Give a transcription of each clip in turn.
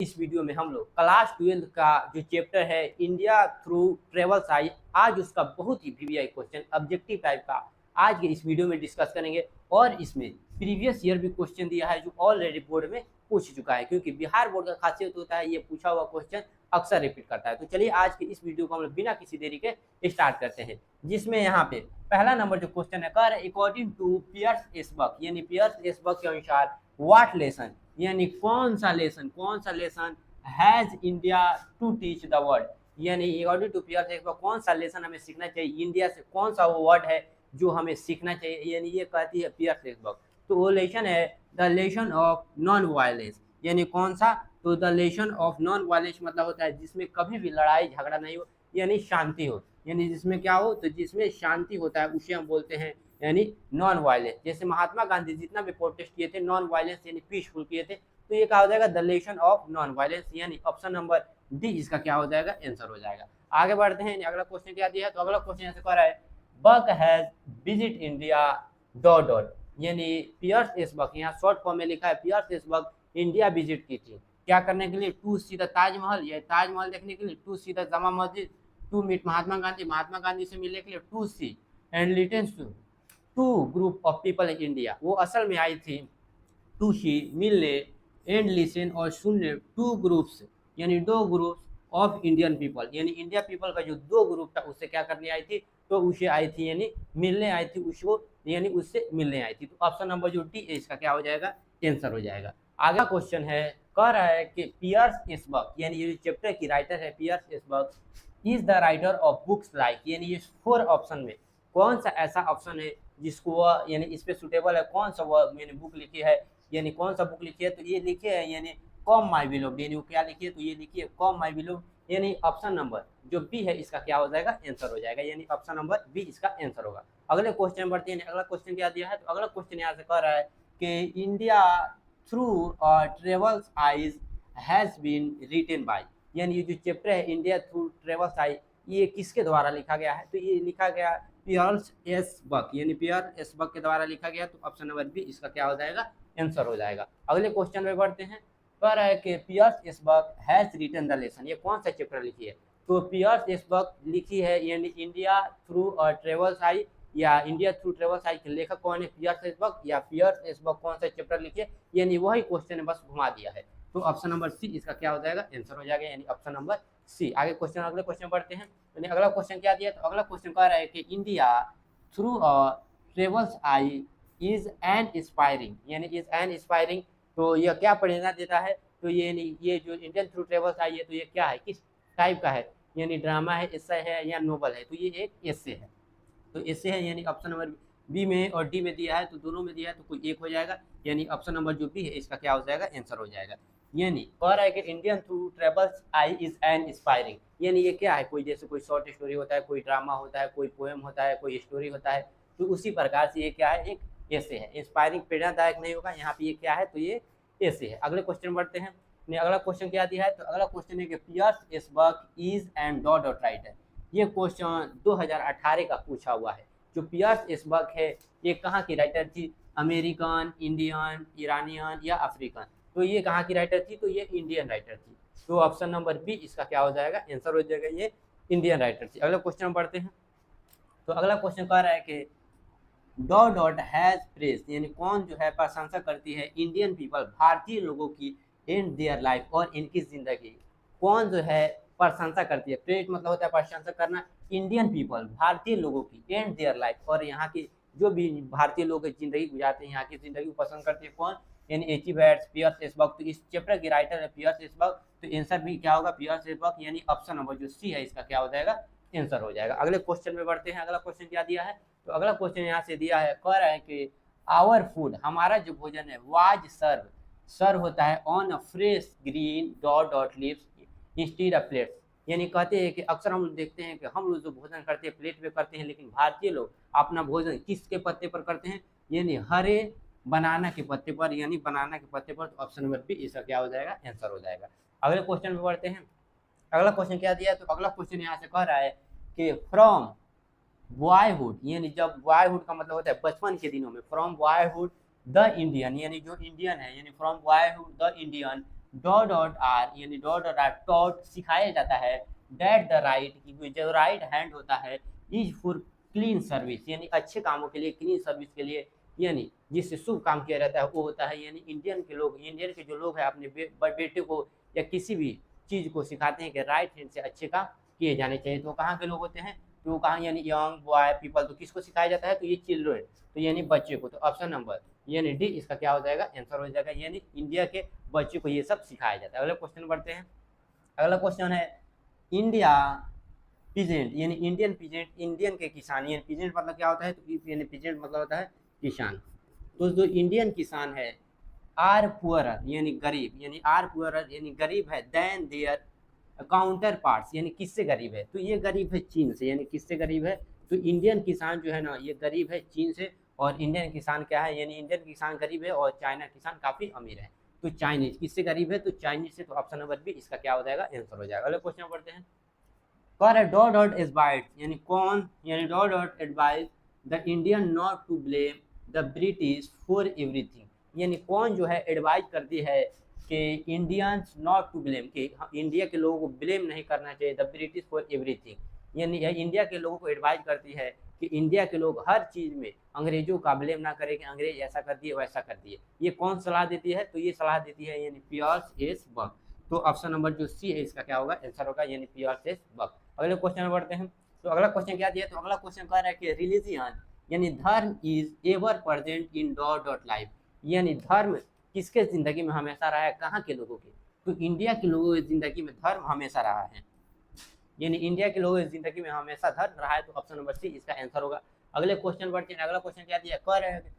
इस वीडियो में हम लोग क्लास 12 का जो चैप्टर है इंडिया थ्रू ट्रेवल साइज, आज उसका बहुत ही वीवीआई क्वेश्चन ऑब्जेक्टिव टाइप का आज के इस वीडियो में डिस्कस करेंगे। और इसमें प्रीवियस ईयर भी क्वेश्चन दिया है जो ऑलरेडी बोर्ड में पूछ चुका है, क्योंकि बिहार बोर्ड का खासियत होता है ये पूछा हुआ क्वेश्चन अक्सर रिपीट करता है। तो चलिए आज के इस वीडियो को हम लोग बिना किसी देरी के स्टार्ट करते हैं, जिसमें यहाँ पे पहला नंबर जो क्वेश्चन है कह रहे अकॉर्डिंग टू पियर्स एसबर्ग, यानी पियर्स एसबर्ग के अनुसार व्हाट लेसन, यानी कौन सा lesson has India to teach the world, यानी अकॉर्डिंग टू पियर्स एसबर्ग कौन सा लेसन हमें सीखना चाहिए इंडिया से, कौन सा वो वर्ड है जो हमें सीखना चाहिए, यानी ये कहती है पियर्स एसबर्ग। तो वो लेसन है the lesson of non violence, यानी कौन सा, तो the lesson of non violence मतलब होता है जिसमें कभी भी लड़ाई झगड़ा नहीं हो, यानी शांति हो, यानी जिसमें क्या हो, तो जिसमें शांति होता है उसे हम बोलते हैं यानी नॉन वायलेंस। जैसे महात्मा गांधी जितना भी प्रोटेस्ट किए थे नॉन वायलेंस यानी पीसफुल किए थे, तो ये क्या हो जाएगा the lesson of non violence, यानी ऑप्शन नंबर डी इसका क्या हो जाएगा आंसर हो जाएगा। आगे बढ़ते हैं, अगला क्वेश्चन क्या दिया है, तो अगला क्वेश्चन ऐसे कह रहा है Buck has visit India dot dot, यानी पियर्स एसबर्ग, यहाँ शॉर्ट फॉर्म में लिखा है पियर्स एसबर्ग इंडिया विजिट की थी, क्या करने के लिए, टू सी द ताजमहल, या ताजमहल देखने के लिए, to see the Jama Masjid, to meet Mahatma Gandhi से मिलने के लिए, to see and listen to group of people in India, वो असल में आई थी टू सी मिलने एंड लिसन और सुनने टू ग्रुप्स, यानी दो ग्रुप्स ऑफ इंडियन पीपल, यानी इंडिया पीपल का जो दो ग्रुप था उससे क्या करने आई थी, तो उसे आई थी यानी मिलने आई थी उसको, यानी उससे मिलने आई थी। तो ऑप्शन नंबर जो डी है इसका क्या हो जाएगा आंसर हो जाएगा। आगे क्वेश्चन है कह रहा है कि पियर्स एसबर्ग, यानी ये चैप्टर की राइटर है Pearl S Buck is the writer of books like, यानी ये 4 ऑप्शन में कौन सा ऐसा ऑप्शन है जिसको वह यानी इस पे सुटेबल है, कौन सा वह मैंने बुक लिखी है, यानी कौन सा बुक लिखी है, तो ये लिखे है यानी कॉम माई बिलोव्ड, यानी वो क्या लिखी है, तो ये लिखी है कॉम माई बिलोव्ड, यानी ऑप्शन नंबर जो बी है इसका क्या हो जाएगा आंसर हो जाएगा, यानी ऑप्शन नंबर बी इसका आंसर होगा। अगले क्वेश्चन बढ़ते हैं, अगला क्वेश्चन क्या दिया है, तो अगला क्वेश्चन यहाँ से कह रहा है कि India through traveller's eyes has been written by, यानी ये जो चैप्टर है इंडिया थ्रू ट्रेवल्स आइज ये किसके द्वारा लिखा गया है, तो ये लिखा गया पियर्स एसबर्ग, यानी पियर्स एसबर्ग के द्वारा लिखा गया, तो ऑप्शन नंबर बी इसका क्या हो जाएगा आंसर हो जाएगा। अगले क्वेश्चन में बढ़ते हैं, कह रहा है कि Pearl S Buck has written the lesson, ये कौन सा चैप्टर लिखी है, तो पियर्स एसबर्ग लिखी है यानी इंडिया थ्रू ट्रेवल्स आई, या इंडिया थ्रू ट्रेवल्स आई के लेखक कौन है पियर्स एसबर्ग, या पियर्स एसबर्ग कौन सा चैप्टर लिखी है, यानी वही क्वेश्चन ने बस घुमा दिया है, तो ऑप्शन नंबर सी इसका क्या हो जाएगा आंसर हो जाएगा, यानी ऑप्शन नंबर सी। आगे क्वेश्चन अगले क्वेश्चन बढ़ते हैं, यानी अगला क्वेश्चन क्या दिया, तो अगला क्वेश्चन कह रहा है कि India through travels I is an inspiring, यानी इज एन इंस्पायरिंग, तो यह क्या प्रेरणा देता है, तो ये जो इंडियन थ्रू ट्रेवल्स आई है तो ये क्या है, किस टाइप का है, यानी ड्रामा है, एस्से है या नोवेल है, तो ये एक एस्से है, तो एस्से है, यानी ऑप्शन नंबर बी में और डी में दिया है, तो दोनों में दिया है तो कोई एक हो जाएगा, यानी ऑप्शन नंबर जो बी है इसका क्या हो जाएगा आंसर हो जाएगा। यानी कह रहा है कि Indian through travels I is an inspiring, यानी ये क्या है, कोई जैसे कोई शॉर्ट स्टोरी होता है, कोई ड्रामा होता है, कोई पोएम होता है, कोई स्टोरी होता है, तो उसी प्रकार से ये क्या है एक ऐसे है, इंस्पायरिंग प्रेरणादायक नहीं होगा, यहाँ पे ये क्या है तो ये ऐसे है। अगले क्वेश्चन बढ़ते हैं, अगला क्वेश्चन क्या दिया है, तो अगला क्वेश्चन है कि Pearl S Buck is and dot dot writer, ये क्वेश्चन 2018 का पूछा हुआ है। जो पियर्स एसबर्ग है ये कहाँ की राइटर थी, अमेरिकन, इंडियन, ईरानियन या अफ्रीकन, तो ये कहाँ की राइटर थी, तो ये इंडियन राइटर थी, तो ऑप्शन नंबर बी इसका क्या हो जाएगा आंसर हो जाएगा, ये इंडियन राइटर थी। अगला क्वेश्चन बढ़ते हैं, तो अगला क्वेश्चन कह रहा है कि डॉट डॉट हैज प्रेस, यानी कौन जो है प्रशंसा करती है इंडियन पीपल, भारतीय लोगों की इन देयर लाइफ, और इनकी जिंदगी, कौन जो है प्रशंसा करती है, प्रेज मतलब होता है प्रशंसा करना, इंडियन पीपल भारतीय लोगों की एंड देयर लाइफ, और यहाँ की जो भी भारतीय लोग जिंदगी गुजारते हैं यहाँ की जिंदगी को पसंद करते हैं कौन, यानी एचिवर्ड्स पियर्स एसबर्ग, तो इस चैप्टर के राइटर है पियर्स एसबर्ग, तो आंसर भी क्या होगा पियर्स एसबर्ग, यानी ऑप्शन नंबर जो सी है इसका क्या हो जाएगा आंसर हो जाएगा। अगले क्वेश्चन में बढ़ते हैं, अगला क्वेश्चन क्या दिया है, तो अगला क्वेश्चन यहाँ से दिया है, कह रहा है कि आवर फूड, हमारा जो भोजन है, वाज सर्व होता है on a fresh green dot dot leaves instead of plates, यानी कहते हैं कि अक्सर हम लोग देखते हैं कि हम लोग जो भोजन करते हैं प्लेट पे करते हैं, लेकिन भारतीय लोग अपना भोजन किसके पत्ते पर करते हैं, यानी हरे बनाना के पत्ते पर, यानी बनाना के पत्ते पर, तो ऑप्शन नंबर बी इसका क्या हो जाएगा आंसर हो जाएगा। अगले क्वेश्चन में बढ़ते हैं, अगला क्वेश्चन क्या दिया है, तो अगला क्वेश्चन यहाँ से कह रहा है कि फ्रॉम बॉयहुड, यानी जब बॉयहुड का मतलब होता है बचपन के दिनों में, फ्रॉम बॉयहुड द इंडियन, यानी जो इंडियन है, यानी from boyhood the Indian dot are यानी डॉट आर टॉट सिखाया जाता है दैट द राइट की जो राइट हैंड होता है इज फॉर क्लीन सर्विस यानी अच्छे कामों के लिए क्लीन सर्विस के लिए यानी जिससे शुभ काम किया जाता है वो होता है यानी इंडियन के जो लोग हैं अपने बेटे को या किसी भी चीज़ को सिखाते हैं कि राइट हैंड से अच्छे काम किए जाने चाहिए। तो कहाँ के लोग होते हैं तो कहाँ यानी यंग बॉय पीपल तो किसको सिखाया जाता है तो ये चिल्ड्रन तो यानी बच्चे को। तो ऑप्शन नंबर यानी डी इसका क्या हो जाएगा आंसर हो जाएगा यानी इंडिया के बच्चे को ये सब सिखाया जाता है। अगले क्वेश्चन बढ़ते हैं। अगला क्वेश्चन है इंडिया पीजेंट यानी इंडियन पीजेंट इंडियन के किसान यानी पीजेंट मतलब क्या होता है तो यानी पीजेंट मतलब होता है किसान। तो जो इंडियन किसान है आर पुअरर यानी गरीब यानी आर पुअरर यानी गरीब है देन देयर काउंटर पार्ट्स यानी किससे गरीब है तो ये गरीब है चीन से। यानी किससे गरीब है तो इंडियन किसान जो है ना ये गरीब है चीन से और इंडियन किसान क्या है यानी इंडियन किसान गरीब है और चाइना किसान काफ़ी अमीर है। तो चाइनीज किससे गरीब है तो चाइनीज से। तो ऑप्शन नंबर बी इसका क्या हो जाएगा आंसर हो जाएगा। अगले क्वेश्चन पढ़ते हैं। कौन डॉट डॉट एडवाइज यानी कौन यानी dot dot advise the Indian not to blame the British for everything यानी कौन जो है एडवाइज करती है कि इंडियंस नॉट टू ब्लेम कि इंडिया के लोगों को ब्लेम नहीं करना चाहिए द ब्रिटिश फॉर एवरीथिंग यानी इंडिया के लोगों को एडवाइज करती है कि इंडिया के लोग हर चीज़ में अंग्रेजों का ब्लेम ना करें कि अंग्रेज ऐसा कर दिए वैसा कर दिए। ये कौन सलाह देती है तो ये सलाह देती है यानी पियर्स एस बक। तो ऑप्शन नंबर जो सी है इसका क्या होगा आंसर होगा यानी पियर्स एस बक। अगले क्वेश्चन में बढ़ते हैं। तो अगला क्वेश्चन क्या दिया तो अगला क्वेश्चन कह रहा है कि रिलीजियन यानी धर्म is ever present in dot dot life यानी धर्म किसके ज़िंदगी में हमेशा रहा है कहाँ के लोगों के तो इंडिया के लोगों की ज़िंदगी में धर्म हमेशा रहा है यानी इंडिया के लोगों की ज़िंदगी में हमेशा धर्म रहा है। तो ऑप्शन नंबर सी इसका आंसर होगा। अगले क्वेश्चन बढ़ते हैं। अगला क्वेश्चन क्या दिया कह रहे हैं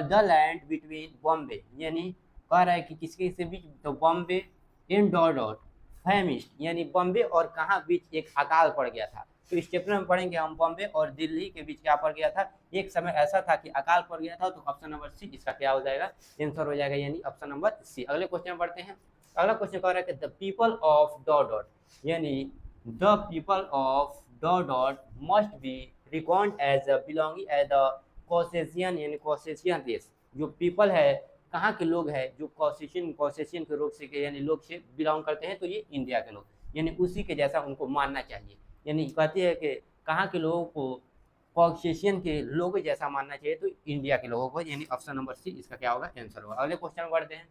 द लैंड बिटवीन बॉम्बे यानी कह रहा है कि किसके से बीच तो Bombay in dot dot feminist यानी बॉम्बे और कहाँ बीच एक अकाल पड़ गया था। तो इस चैप्टर में पढ़ेंगे हम बॉम्बे और दिल्ली के बीच क्या पड़ गया था एक समय ऐसा था कि अकाल पड़ गया था। तो ऑप्शन नंबर सी इसका क्या हो जाएगा आंसर हो जाएगा यानी ऑप्शन नंबर सी। अगले क्वेश्चन पढ़ते हैं। अगला क्वेश्चन कह रहा है कि the people of dot dot यानी the people of dot dot must be record as belonging as the Caucasian यानी कॉसेशियन रेस जो पीपल है कहाँ के लोग हैं जो कॉसेशियन के रोग से यानी लोग से बिलोंग करते हैं तो ये इंडिया के लोग यानी उसी के जैसा उनको मानना चाहिए। यानी कहती है कि कहाँ के लोगों को कॉकेशियन के लोगों जैसा मानना चाहिए तो इंडिया के लोगों को यानी ऑप्शन नंबर सी इसका क्या होगा आंसर होगा। अगले क्वेश्चन में बढ़ते हैं।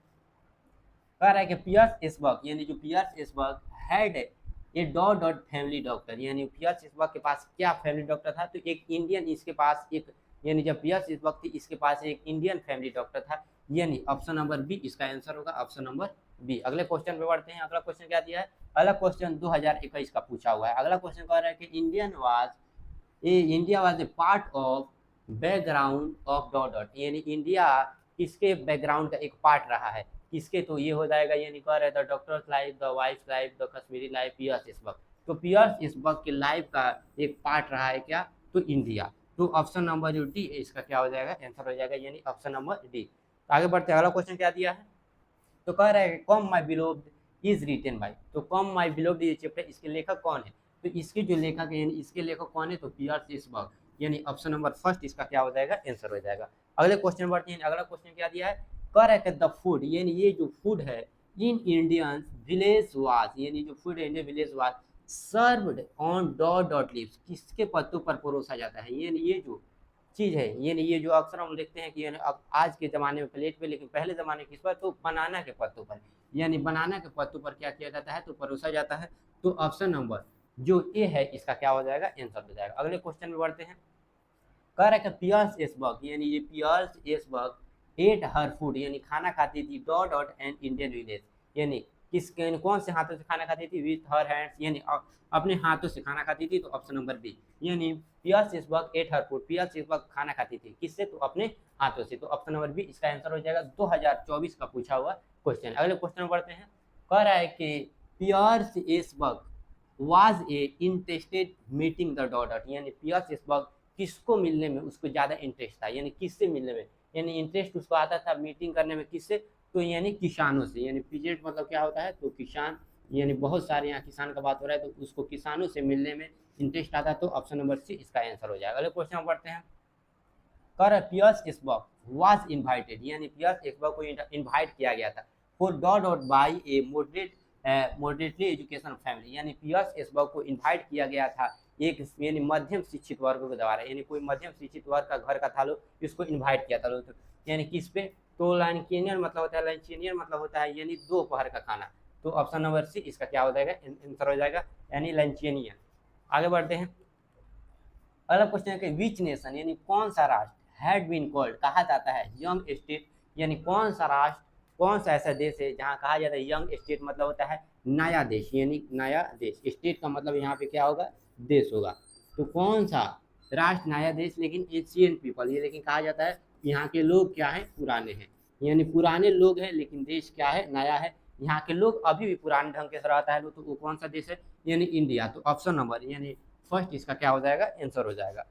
कह रहा है कि पियर्स एसबर्ग यानी जो Pearl S Buck had a dot dot family doctor यानी पियर्स एसबर्ग के पास क्या फैमिली डॉक्टर था तो एक इंडियन इसके पास एक यानी जब पियर्स एसबर्ग थी इसके पास एक इंडियन फैमिली डॉक्टर था यानी ऑप्शन नंबर बी इसका आंसर होगा ऑप्शन नंबर बी। अगले क्वेश्चन पे बढ़ते हैं। अगला क्वेश्चन क्या दिया है अगला क्वेश्चन 2021 का पूछा हुआ है। अगला क्वेश्चन कह रहा है कि India was a part of background of dot dot यानी इंडिया किसके बैकग्राउंड का एक पार्ट रहा है किसके तो ये हो जाएगा यानी कह रहे the doctors life the wife life the Kashmiri life Pearl S Buck. तो पियर्स एसबर्ग के लाइफ का एक पार्ट रहा है क्या तो इंडिया। तो ऑप्शन नंबर जो डी इसका क्या हो जाएगा आंसर हो जाएगा यानी ऑप्शन नंबर डी। आगे बढ़ते हैं। अगला क्वेश्चन क्या दिया है तो कह रहा है कम माई बिलोव्ड इज रिटन बाय तो कम माई बिलोव्ड ये चैप्टर इसके लेखक कौन है तो इसके जो लेखक है यानी इसके लेखक कौन है तो पियर्स एसबर्ग यानी ऑप्शन नंबर फर्स्ट इसका क्या हो जाएगा आंसर हो जाएगा। अगले क्वेश्चन बढ़ते हैं। अगला क्वेश्चन क्या दिया है कह रहा है द फूड यानी ये जो फूड है इन इंडियन विलेज वाज यानी जो फूड है Indian village was served on dot dot leaves किसके पत्तों पर परोसा जाता है यानी ये जो चीज़ है यानी ये जो अक्सर हम देखते हैं कि यानी अब आज के ज़माने में प्लेट पे लेकिन पहले ज़माने किस पर तो बनाना के पत्तों पर यानी बनाना के पत्तों पर क्या किया जाता है तो परोसा जाता है। तो ऑप्शन नंबर जो ए है इसका क्या हो जाएगा आंसर हो जाएगा। अगले क्वेश्चन में बढ़ते हैं। कह रहा है कि पियर्स एसबर्ग यानी ये piers S Buck at her food यानी खाना खाती थी dot dot and Indian village यानी कौन से हाथों से खाना खाती थी विथ हर हैंड्स यानी अपने हाथों से खाना खाती थी। तो ऑप्शन नंबर बी यानी Pearl S Buck at her food Pearl S Buck खाना खाती थी किससे तो अपने हाथों से। तो ऑप्शन नंबर बी इसका आंसर हो जाएगा 2024 का पूछा हुआ क्वेश्चन। अगले क्वेश्चन में बढ़ते हैं। कह रहा है कि Pearl S Buck was a interested meeting the dot dot यानी पियर्स एसबर्ग किसको मिलने में उसको ज़्यादा इंटरेस्ट था यानी किससे मिलने में यानी इंटरेस्ट उसको आता था मीटिंग करने में किससे तो यानी किसानों से। यानी पीजेंट मतलब क्या होता है तो किसान यानी बहुत सारे यहाँ किसान का बात हो रहा है तो उसको किसानों से मिलने में इंटरेस्ट आता है। तो ऑप्शन नंबर सी इसका आंसर हो जाएगा। अगले क्वेश्चन में पढ़ते हैं। कर पियर्स एसबर्ग वाज इनवाइटेड यानी पियर्स एसबर्ग को इनवाइट किया गया था for dot by A moderately education family, यानी पियर्स एसबर्ग को इन्वाइट किया गया था एक यानी मध्यम शिक्षित वर्ग के द्वारा, यानी कोई मध्यम शिक्षित वर्ग का घर का था लोग, इसको इन्वाइट किया था लोग, यानी किस पे, तो लंचेनियर मतलब होता है, लंचेनियर मतलब होता है यानी दोपहर का खाना, तो ऑप्शन नंबर सी इसका क्या हो जाएगा, आंसर हो जाएगा, यानी लंचेनियर। आगे बढ़ते हैं, अगला क्वेश्चन है कि विच नेशन यानी कौन सा राष्ट्र हैड बीन कॉल्ड कहा जाता है यंग स्टेट, यानी कौन सा राष्ट्र, कौन सा ऐसा देश है जहाँ कहा जाता है यंग स्टेट मतलब होता है नया देश, यानी नया देश, स्टेट का मतलब यहाँ पे क्या होगा, देश होगा, तो कौन सा राष्ट्र नया देश, लेकिन एशियन पीपल, ये लेकिन कहा जाता है यहाँ के लोग क्या है, पुराने हैं, यानी पुराने लोग हैं, लेकिन देश क्या है, नया है, यहाँ के लोग अभी भी पुराने ढंग के से रहता है, तो वो कौन सा देश है, यानी इंडिया, तो ऑप्शन नंबर यानी फर्स्ट इसका क्या हो जाएगा, आंसर हो जाएगा।